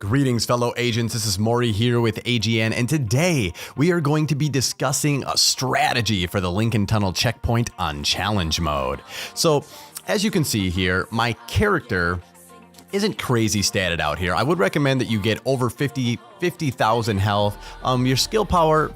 Greetings, fellow agents. This is Maury here with AGN, and today we are going to be discussing a strategy for the Lincoln Tunnel checkpoint on challenge mode. So, as you can see here, my character isn't crazy statted out here. I would recommend that you get over 50,000 health. Your skill power,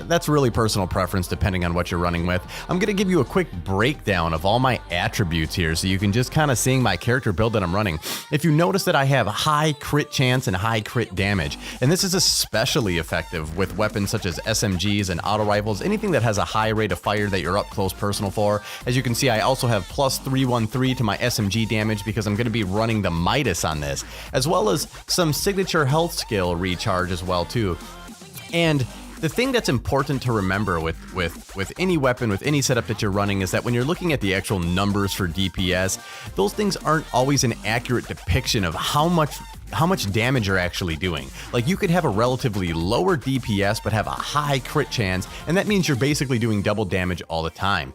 that's really personal preference depending on what you're running with. I'm gonna give you a quick breakdown of all my attributes here so you can just kind of see my character build that I'm running. If you notice that I have high crit chance and high crit damage, and this is especially effective with weapons such as SMGs and auto rifles, anything that has a high rate of fire that you're up close personal for. As you can see, I also have plus 313 to my SMG damage because I'm gonna be running the Midas on this, as well as some signature health skill recharge as well too. And the thing that's important to remember with any weapon, with any setup that you're running, is that when you're looking at the actual numbers for DPS, those things aren't always an accurate depiction of how much damage you're actually doing. Like, you could have a relatively lower DPS but have a high crit chance, and that means you're basically doing double damage all the time.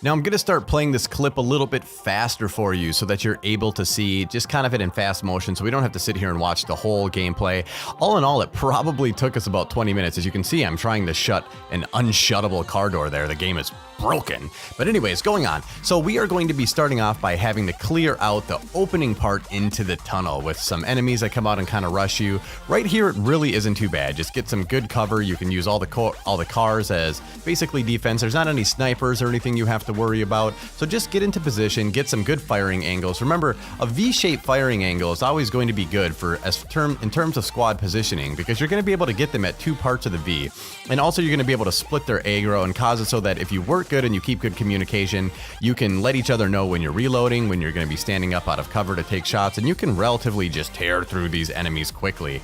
Now I'm gonna start playing this clip a little bit faster for you so that you're able to see just kind of it in fast motion so we don't have to sit here and watch the whole gameplay. All in all, it probably took us about 20 minutes. As you can see, I'm trying to shut an unshuttable car door there. The game is broken. But anyways, going on. So we are going to be starting off by having to clear out the opening part into the tunnel with some enemies that come out and kind of rush you. Right here, it really isn't too bad. Just get some good cover. You can use all the cars as basically defense. There's not any snipers or anything you have to worry about. So just get into position, get some good firing angles. Remember, a V-shaped firing angle is always going to be good for in terms of squad positioning, because you're going to be able to get them at two parts of the V. And also you're going to be able to split their aggro and cause it so that if you work good and you keep good communication, you can let each other know when you're reloading, when you're going to be standing up out of cover to take shots, and you can relatively just tear through these enemies quickly.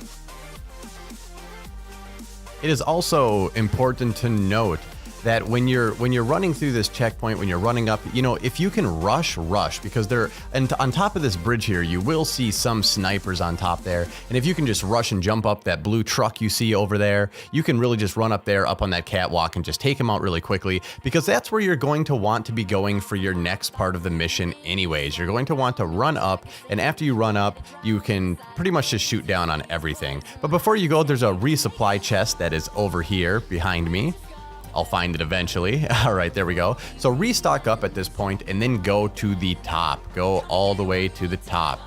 It is also important to note that when you're running through this checkpoint, when you're running up, you know, if you can rush, because and on top of this bridge here, you will see some snipers on top there. And if you can just rush and jump up that blue truck you see over there, you can really just run up there, up on that catwalk, and just take them out really quickly, because that's where you're going to want to be going for your next part of the mission anyways. You're going to want to run up, and after you run up, you can pretty much just shoot down on everything. But before you go, there's a resupply chest that is over here behind me. I'll find it eventually. All right, there we go. So restock up at this point and then go to the top. Go all the way to the top.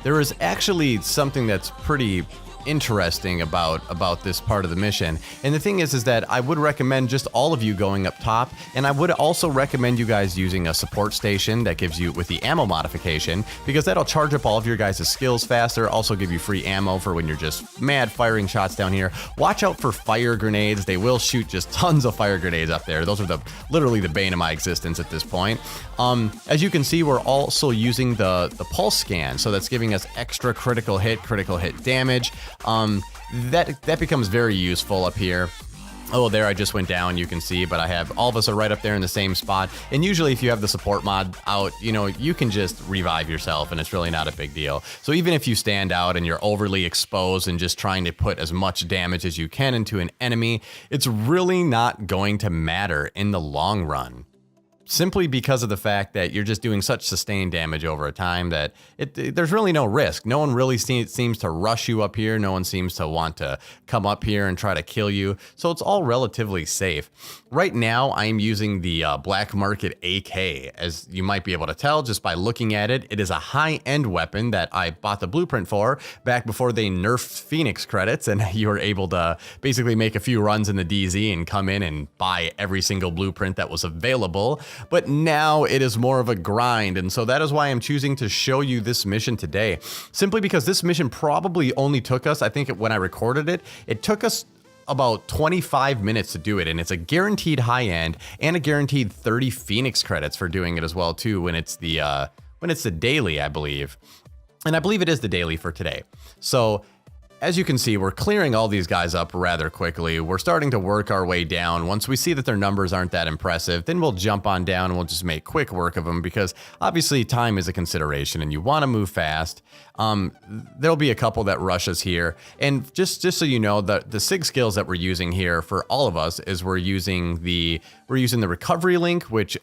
There is actually something that's pretty interesting about this part of the mission, and the thing is that I would recommend just all of you going up top, and I would also recommend you guys using a support station that gives you with the ammo modification, because that'll charge up all of your guys' skills faster, also give you free ammo for when you're just mad firing shots down here. Watch out for fire grenades. They will shoot just tons of fire grenades up there. Those are literally the bane of my existence at this point. As you can see, we're also using the pulse scan, so that's giving us extra critical hit damage. That becomes very useful up here. Oh, there I just went down, you can see, but I have all of us are right up there in the same spot. And usually if you have the support mod out, you know, you can just revive yourself and it's really not a big deal. So even if you stand out and you're overly exposed and just trying to put as much damage as you can into an enemy, it's really not going to matter in the long run. Simply because of the fact that you're just doing such sustained damage over a time that there's really no risk. No one really seems to rush you up here. No one seems to want to come up here and try to kill you. So it's all relatively safe. Right now, I'm using the Black Market AK. As you might be able to tell just by looking at it, it is a high-end weapon that I bought the blueprint for back before they nerfed Pheonix Credits, and you were able to basically make a few runs in the DZ and come in and buy every single blueprint that was available. But now it is more of a grind, and so that is why I'm choosing to show you this mission today. Simply because this mission probably only took us, I think when I recorded it, it took us about 25 minutes to do it, and it's a guaranteed high end and a guaranteed 30 Pheonix credits for doing it as well too when it's the daily, I believe. And I believe it is the daily for today. So as you can see, we're clearing all these guys up rather quickly. We're starting to work our way down. Once we see that their numbers aren't that impressive, then we'll jump on down and we'll just make quick work of them, because obviously time is a consideration and you want to move fast. There'll be a couple that rush us here. And just so you know, the SIG skills that we're using here for all of us is we're using the recovery link, which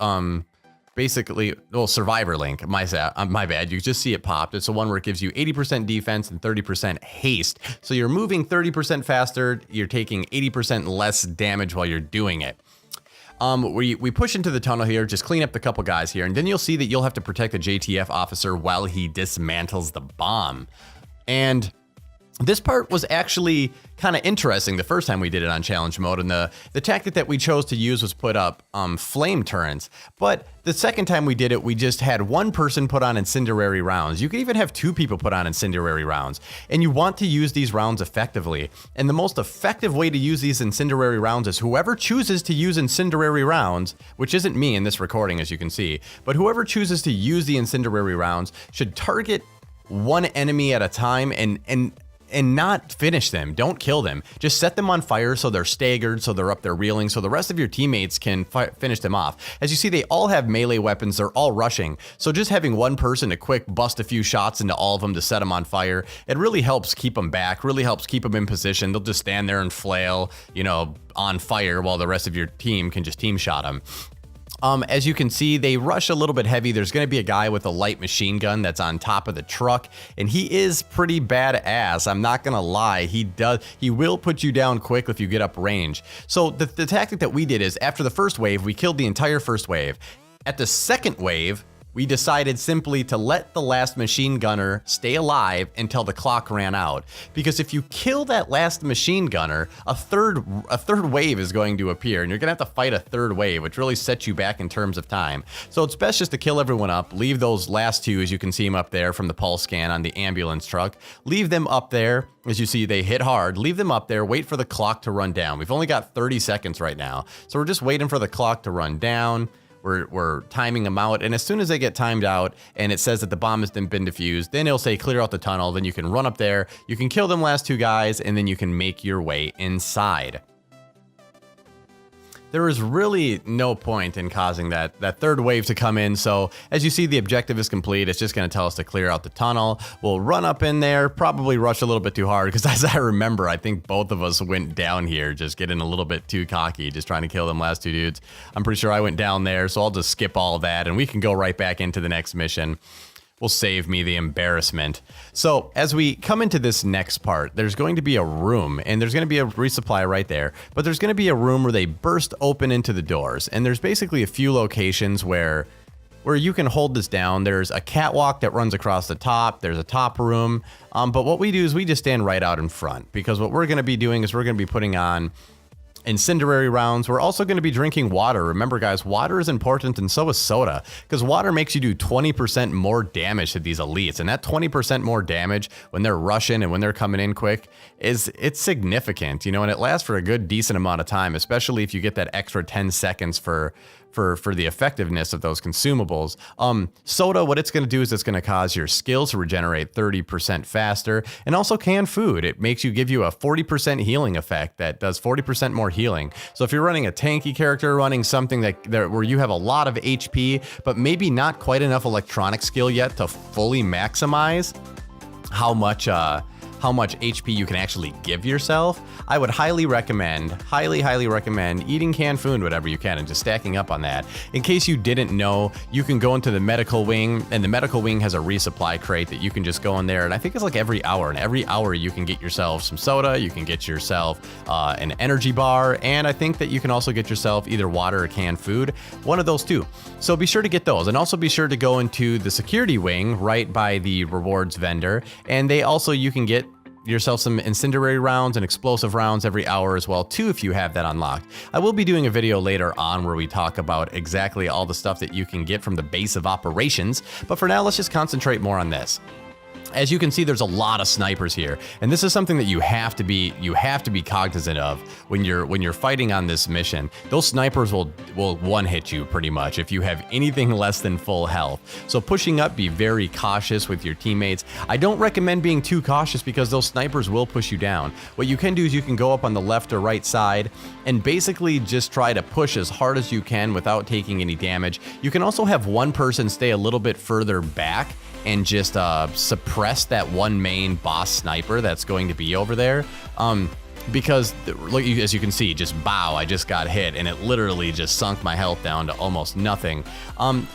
basically, well, Survivor Link, my bad, you just see it popped. It's the one where it gives you 80% defense and 30% haste. So you're moving 30% faster, you're taking 80% less damage while you're doing it. We push into the tunnel here, just clean up the couple guys here, and then you'll see that you'll have to protect the JTF officer while he dismantles the bomb. And this part was actually kind of interesting the first time we did it on challenge mode, and the tactic that we chose to use was put up flame turrets. But the second time we did it, we just had one person put on incendiary rounds. You could even have two people put on incendiary rounds, and you want to use these rounds effectively. And the most effective way to use these incendiary rounds is whoever chooses to use incendiary rounds, which isn't me in this recording as you can see, but whoever chooses to use the incendiary rounds should target one enemy at a time and not finish them. Don't kill them. Just set them on fire so they're staggered, so they're up there reeling, so the rest of your teammates can finish them off. As you see, they all have melee weapons. They're all rushing. So just having one person to quick bust a few shots into all of them to set them on fire, it really helps keep them back, really helps keep them in position. They'll just stand there and flail, you know, on fire while the rest of your team can just team shot them. As you can see, they rush a little bit heavy. There's going to be a guy with a light machine gun that's on top of the truck, and he is pretty badass. I'm not going to lie. He will put you down quick if you get up range. So the tactic that we did is after the first wave, we killed the entire first wave. At the second wave, we decided simply to let the last machine gunner stay alive until the clock ran out. Because if you kill that last machine gunner, a third wave is going to appear, and you're gonna have to fight a third wave, which really sets you back in terms of time. So it's best just to kill everyone up, leave those last two, as you can see them up there from the pulse scan on the ambulance truck, leave them up there. As you see, they hit hard, leave them up there, wait for the clock to run down. We've only got 30 seconds right now, so we're just waiting for the clock to run down. We're timing them out, and as soon as they get timed out and it says that the bomb has been defused, then it'll say clear out the tunnel. Then you can run up there, you can kill them last two guys, and then you can make your way inside. There is really no point in causing that third wave to come in. So as you see, the objective is complete. It's just going to tell us to clear out the tunnel. We'll run up in there, probably rush a little bit too hard, because as I remember, I think both of us went down here, just getting a little bit too cocky, just trying to kill them last two dudes. I'm pretty sure I went down there, so I'll just skip all of that, and we can go right back into the next mission. Will save me the embarrassment. So as we come into this next part, there's going to be a room, and there's going to be a resupply right there, but there's going to be a room where they burst open into the doors, and there's basically a few locations where you can hold this down. There's a catwalk that runs across the top. There's a top room, but what we do is we just stand right out in front, because what we're going to be doing is we're going to be putting on incendiary rounds. We're also going to be drinking water. Remember, guys, water is important, and so is soda, because water makes you do 20% more damage to these elites, and that 20% more damage when they're rushing and when they're coming in quick it's significant, you know, and it lasts for a good decent amount of time, especially if you get that extra 10 seconds for the effectiveness of those consumables. Soda, what it's going to do is it's going to cause your skills to regenerate 30% faster, and also canned food. It makes give you a 40% healing effect that does 40% more healing. So if you're running a tanky character, running something where you have a lot of HP, but maybe not quite enough electronic skill yet to fully maximize how much HP you can actually give yourself, I would highly recommend eating canned food whatever you can and just stacking up on that. In case you didn't know, you can go into the medical wing, and the medical wing has a resupply crate that you can just go in there, and I think it's like every hour, and every hour you can get yourself some soda, you can get yourself an energy bar, and I think that you can also get yourself either water or canned food, one of those two. So be sure to get those, and also be sure to go into the security wing right by the rewards vendor, and you can get yourself some incendiary rounds and explosive rounds every hour as well too, if you have that unlocked. I will be doing a video later on where we talk about exactly all the stuff that you can get from the base of operations, but for now let's just concentrate more on this. As you can see, there's a lot of snipers here, and this is something that you have to be cognizant of when you're fighting on this mission. Those snipers will one hit you pretty much if you have anything less than full health. So pushing up, be very cautious with your teammates. I don't recommend being too cautious because those snipers will push you down. What you can do is you can go up on the left or right side and basically just try to push as hard as you can without taking any damage. You can also have one person stay a little bit further back and just suppress that one main boss sniper that's going to be over there. because look, as you can see, just bow, I just got hit and it literally just sunk my health down to almost nothing.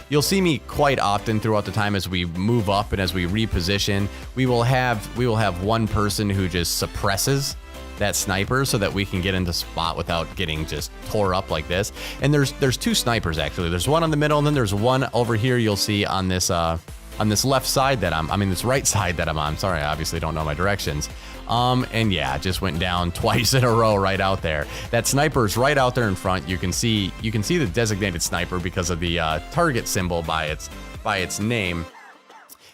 You'll see me quite often throughout the time as we move up and as we reposition, we will have one person who just suppresses that sniper so that we can get into spot without getting just tore up like this. And there's two snipers actually. There's one on the middle and then there's one over here you'll see on this left side that this right side that I'm on. Sorry, I obviously don't know my directions. And yeah, it just went down twice in a row right out there. That sniper's right out there in front. You can see the designated sniper because of the target symbol by its name.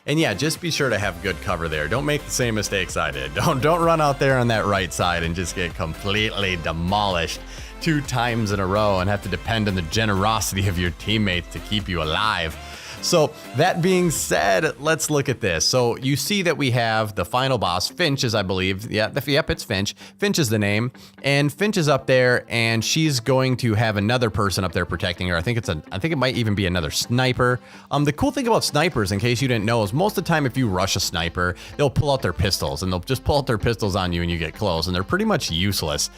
And yeah, just be sure to have good cover there. Don't make the same mistakes I did. Don't run out there on that right side and just get completely demolished 2 times in a row and have to depend on the generosity of your teammates to keep you alive. So that being said, let's look at this. So you see that we have the final boss, Finch, as I believe. Yep, it's Finch. Finch is the name, and Finch is up there, and she's going to have another person up there protecting her. I think it might even be another sniper. The cool thing about snipers, in case you didn't know, is most of the time if you rush a sniper, they'll pull out their pistols, and they'll just pull out their pistols on you and you get close, and they're pretty much useless.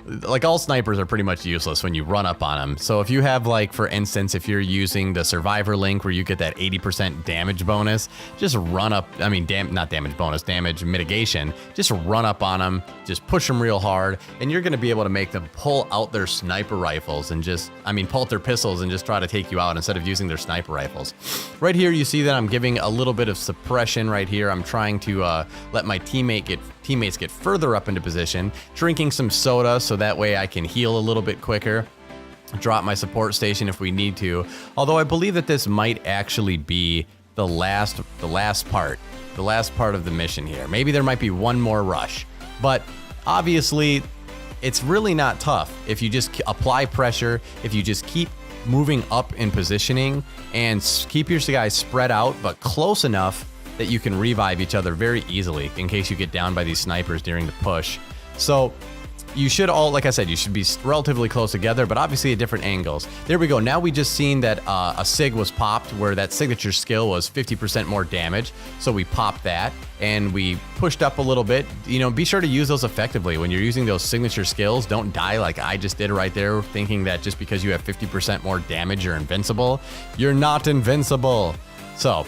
Like, all snipers are pretty much useless when you run up on them. So if you have, like, for instance, if you're using the survivor link where you get that 80% damage bonus, just run up, not damage bonus, damage mitigation, just run up on them, just push them real hard, and you're gonna be able to make them pull out their sniper rifles and pull out their pistols and just try to take you out instead of using their sniper rifles. Right here, you see that I'm giving a little bit of suppression right here. I'm trying to let my teammates get further up into position, drinking some soda so that way I can heal a little bit quicker, drop my support station if we need to. Although I believe that this might actually be the last part of the mission here. Maybe there might be one more rush, but obviously it's really not tough if you just apply pressure, if you just keep moving up in positioning and keep your guys spread out but close enough that you can revive each other very easily in case you get down by these snipers during the push. So you should all, like I said, you should be relatively close together, but obviously at different angles. There we go. Now we just seen that a sig was popped where that signature skill was 50% more damage. So we popped that and we pushed up a little bit. You know, be sure to use those effectively. When you're using those signature skills, don't die like I just did right there, thinking that just because you have 50% more damage, you're invincible. You're not invincible. So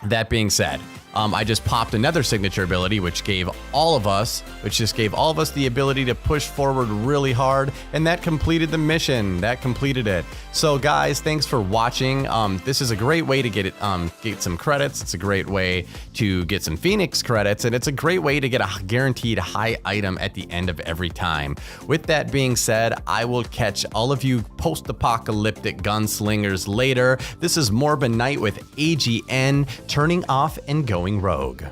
that being said, I just popped another signature ability, which just gave all of us the ability to push forward really hard, and that completed the mission. That completed it. So guys, thanks for watching. This is a great way to get some credits. It's a great way to get some Pheonix credits, and it's a great way to get a guaranteed high item at the end of every time. With that being said, I will catch all of you post-apocalyptic gunslingers later. This is Morbid Knight with AGN, turning off and going rogue.